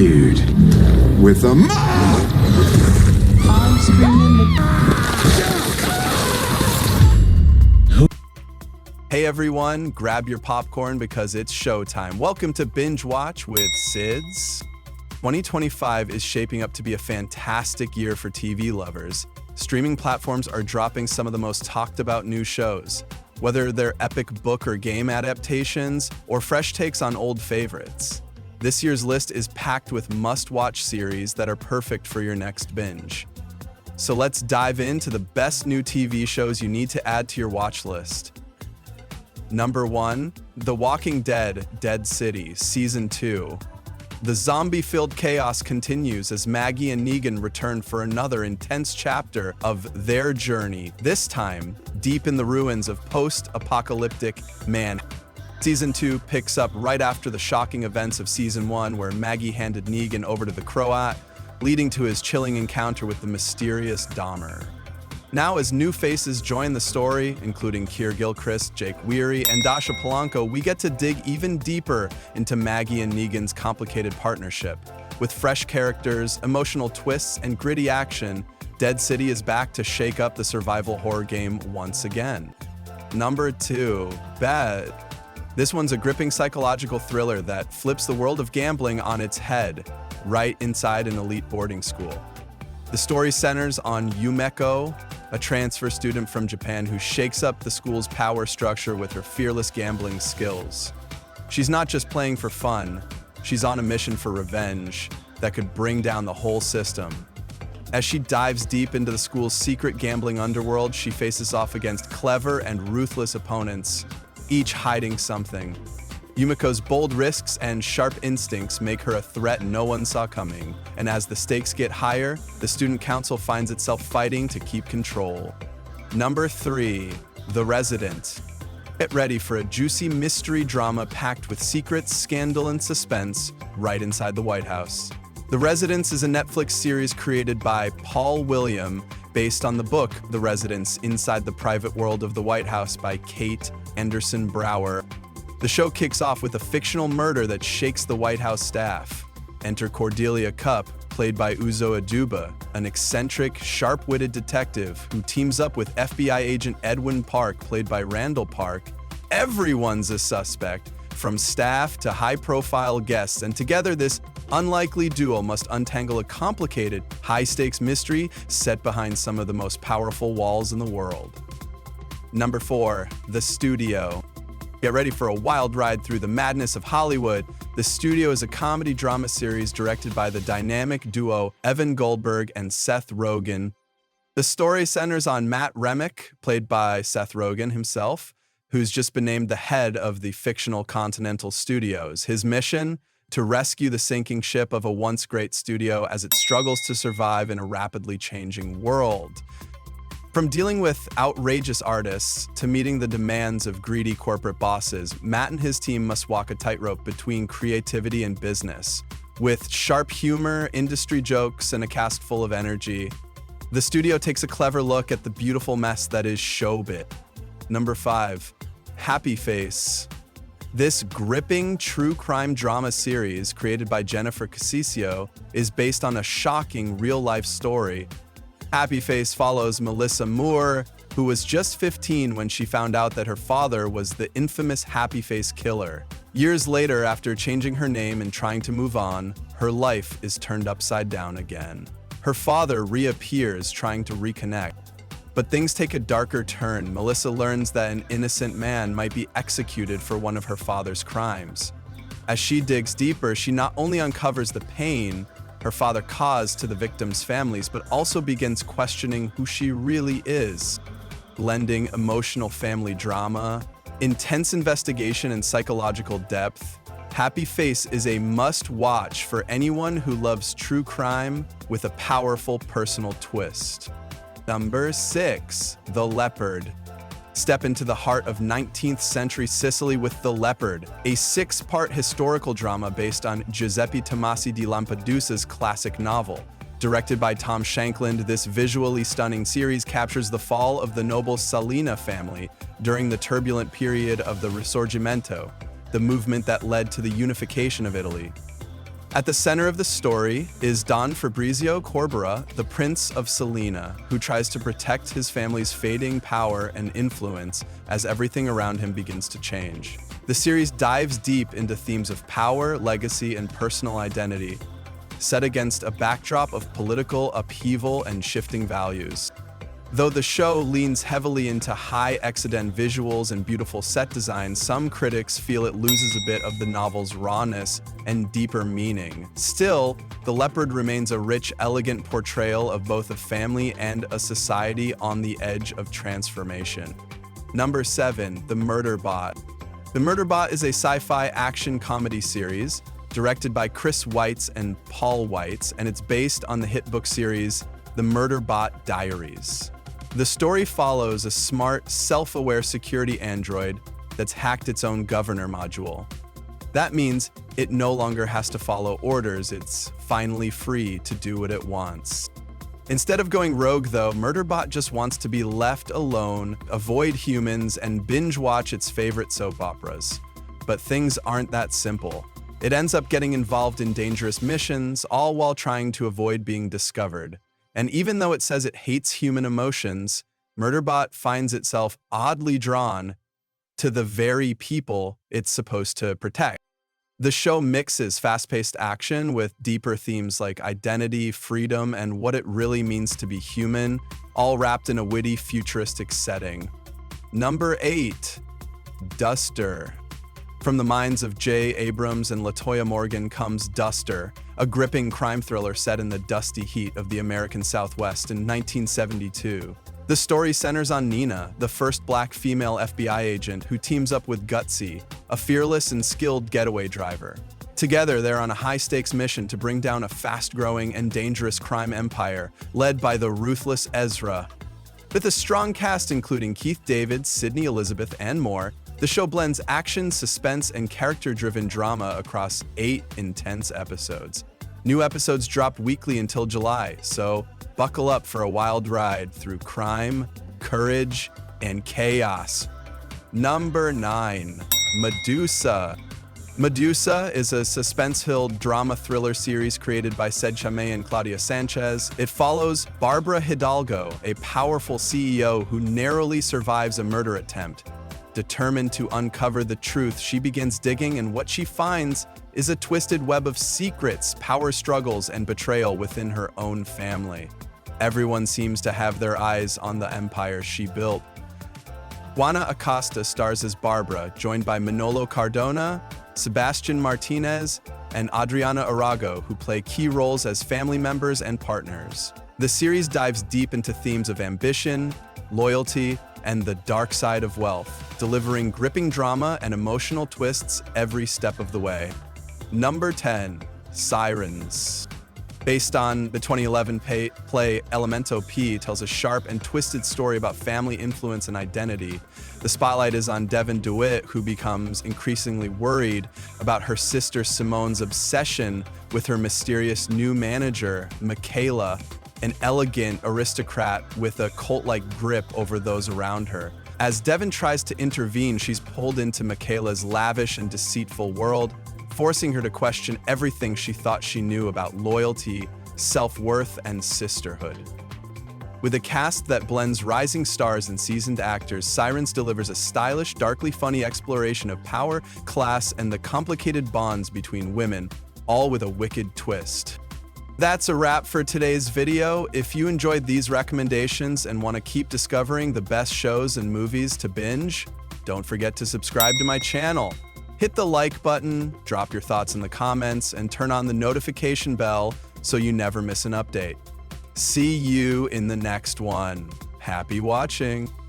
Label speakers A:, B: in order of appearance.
A: dude with a
B: Hey everyone, grab your popcorn because it's showtime. Welcome to Binge Watch with Sids. 2025 is shaping up to be a fantastic year for TV lovers. Streaming platforms are dropping some of the most talked about new shows, whether they're epic book or game adaptations or fresh takes on old favorites. This year's list is packed with must-watch series that are perfect for your next binge. So let's dive into the best new TV shows you need to add to your watch list. Number 1, The Walking Dead: Dead City, Season 2. The zombie-filled chaos continues as Maggie and Negan return for another intense chapter of their journey, this time deep in the ruins of post-apocalyptic Manhattan. Season 2 picks up right after the shocking events of Season 1, where Maggie handed Negan over to the Croat, leading to his chilling encounter with the mysterious Dahmer. Now, as new faces join the story, including Keir Gilchrist, Jake Weary, and Dasha Polanco, we get to dig even deeper into Maggie and Negan's complicated partnership. With fresh characters, emotional twists, and gritty action, Dead City is back to shake up the survival horror game once again. Number 2, Bet. This one's a gripping psychological thriller that flips the world of gambling on its head, right inside an elite boarding school. The story centers on Yumeko, a transfer student from Japan who shakes up the school's power structure with her fearless gambling skills. She's not just playing for fun, she's on a mission for revenge that could bring down the whole system. As she dives deep into the school's secret gambling underworld, she faces off against clever and ruthless opponents, each hiding something. Yumeko's bold risks and sharp instincts make her a threat no one saw coming, and as the stakes get higher, the student council finds itself fighting to keep control. Number 3, The Resident. Get ready for a juicy mystery drama packed with secrets, scandal, and suspense right inside the White House. The Residence is a Netflix series created by Paul William, based on the book The Residence: Inside the Private World of the White House by Kate Anderson Brower. The show kicks off with a fictional murder that shakes the White House staff. Enter Cordelia Cupp, played by Uzo Aduba, an eccentric, sharp-witted detective who teams up with FBI agent Edwin Park, played by Randall Park. Everyone's a suspect, from staff to high-profile guests, and together this unlikely duo must untangle a complicated, high-stakes mystery set behind some of the most powerful walls in the world. Number 4, The Studio. Get ready for a wild ride through the madness of Hollywood. The Studio is a comedy drama series directed by the dynamic duo Evan Goldberg and Seth Rogen. The story centers on Matt Remick, played by Seth Rogen himself, who's just been named the head of the fictional Continental Studios. His mission? To rescue the sinking ship of a once great studio as it struggles to survive in a rapidly changing world. From dealing with outrageous artists to meeting the demands of greedy corporate bosses, Matt and his team must walk a tightrope between creativity and business. With sharp humor, industry jokes, and a cast full of energy, the studio takes a clever look at the beautiful mess that is showbiz. Number 5, Happy Face. This gripping true crime drama series, created by Jennifer Casisio, is based on a shocking real-life story. Happy Face follows Melissa Moore, who was just 15 when she found out that her father was the infamous Happy Face killer. Years later, after changing her name and trying to move on, her life is turned upside down again. Her father reappears, trying to reconnect. But things take a darker turn. Melissa learns that an innocent man might be executed for one of her father's crimes. As she digs deeper, she not only uncovers the pain her father caused to the victims' families, but also begins questioning who she really is. Blending emotional family drama, intense investigation, and psychological depth, Happy Face is a must-watch for anyone who loves true crime with a powerful personal twist. Number 6, The Leopard. Step into the heart of 19th century Sicily with The Leopard, a 6-part historical drama based on Giuseppe Tomasi di Lampedusa's classic novel. Directed by Tom Shankland, this visually stunning series captures the fall of the noble Salina family during the turbulent period of the Risorgimento, the movement that led to the unification of Italy. At the center of the story is Don Fabrizio Corbera, the Prince of Selena, who tries to protect his family's fading power and influence as everything around him begins to change. The series dives deep into themes of power, legacy, and personal identity, set against a backdrop of political upheaval and shifting values. Though the show leans heavily into high-exodent visuals and beautiful set design, some critics feel it loses a bit of the novel's rawness and deeper meaning. Still, The Leopard remains a rich, elegant portrayal of both a family and a society on the edge of transformation. Number 7. The Murderbot. The Murderbot is a sci-fi action comedy series directed by Chris Weitz and Paul Weitz, and it's based on the hit book series The Murderbot Diaries. The story follows a smart, self-aware security android that's hacked its own governor module. That means it no longer has to follow orders, it's finally free to do what it wants. Instead of going rogue though, Murderbot just wants to be left alone, avoid humans, and binge-watch its favorite soap operas. But things aren't that simple. It ends up getting involved in dangerous missions, all while trying to avoid being discovered. And even though it says it hates human emotions, Murderbot finds itself oddly drawn to the very people it's supposed to protect. The show mixes fast-paced action with deeper themes like identity, freedom, and what it really means to be human, all wrapped in a witty, futuristic setting. Number 8. Duster. From the minds of J. Abrams and LaToya Morgan comes Duster, a gripping crime thriller set in the dusty heat of the American Southwest in 1972. The story centers on Nina, the first black female FBI agent who teams up with Gutsy, a fearless and skilled getaway driver. Together, they're on a high-stakes mission to bring down a fast-growing and dangerous crime empire led by the ruthless Ezra. With a strong cast including Keith David, Sydney Elizabeth, and more, the show blends action, suspense, and character-driven drama across 8 intense episodes. New episodes drop weekly until July, so buckle up for a wild ride through crime, courage, and chaos. Number 9. Medusa. Medusa is a suspense-filled drama thriller series created by Ced Chamay and Claudia Sanchez. It follows Barbara Hidalgo, a powerful CEO who narrowly survives a murder attempt. Determined to uncover the truth, she begins digging, and what she finds is a twisted web of secrets, power struggles, and betrayal within her own family. Everyone seems to have their eyes on the empire she built. Juana Acosta stars as Barbara, joined by Manolo Cardona, Sebastian Martinez, and Adriana Arago, who play key roles as family members and partners. The series dives deep into themes of ambition, loyalty, and the dark side of wealth, delivering gripping drama and emotional twists every step of the way. Number 10. Sirens. Based on the 2011 play Elemento P, tells a sharp and twisted story about family influence and identity. The spotlight is on Devin DeWitt, who becomes increasingly worried about her sister Simone's obsession with her mysterious new manager, Michaela, an elegant aristocrat with a cult-like grip over those around her. As Devin tries to intervene, she's pulled into Michaela's lavish and deceitful world, forcing her to question everything she thought she knew about loyalty, self-worth, and sisterhood. With a cast that blends rising stars and seasoned actors, Sirens delivers a stylish, darkly funny exploration of power, class, and the complicated bonds between women, all with a wicked twist. That's a wrap for today's video. If you enjoyed these recommendations and want to keep discovering the best shows and movies to binge, don't forget to subscribe to my channel. Hit the like button, drop your thoughts in the comments, and turn on the notification bell so you never miss an update. See you in the next one. Happy watching!